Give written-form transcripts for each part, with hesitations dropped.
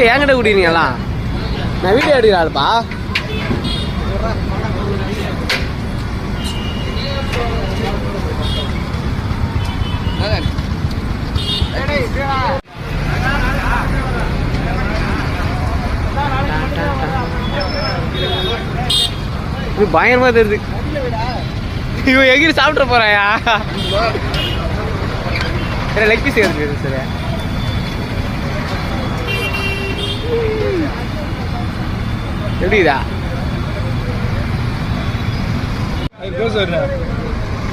என்கிட்ட குடிக்கிறீங்களா? நான் வீடியோ எடுக்கிறாள்ப்பா. இது பயங்கரமா தெரியுது. இவன் எகிரி சாப்பிட போறாயா? லெக் பீஸ் எடுத்து சார். எப்படிதா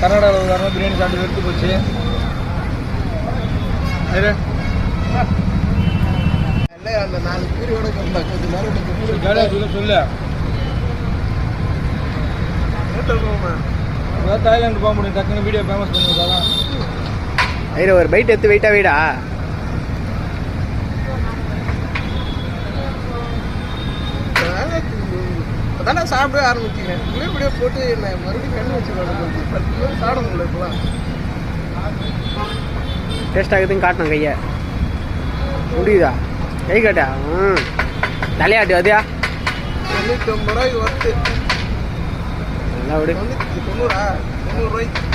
கர்நாடகாவில் பிரியாணி சாப்பிட்டு எடுத்து போச்சு. அந்த 4 பேரோட சொல்லு. தாய்லாந்து போக முடியும், டக்குன்னு வீடியோ ஃபேமஸ் பண்ணுவதாதான். ஐயா ஒரு பைட் எடுத்து வெயிட்டா வெயிடா. அதான் சாப்பிடவே ஆரம்பிச்சிக்கிறேன். இப்படியே போட்டு மறுபடியும் கண்ணு வச்சுக்கணும். சாப்பிட முடியல இப்பெல்லாம். டேஸ்ட் ஆகுதுன்னு காட்டணும் கையை. முடியுதா? கை காட்டா. தலையாட்டு அதியா 99 ரூபாய்க்கு வருது. நல்லா விடு. 90 ரூபாய்க்கு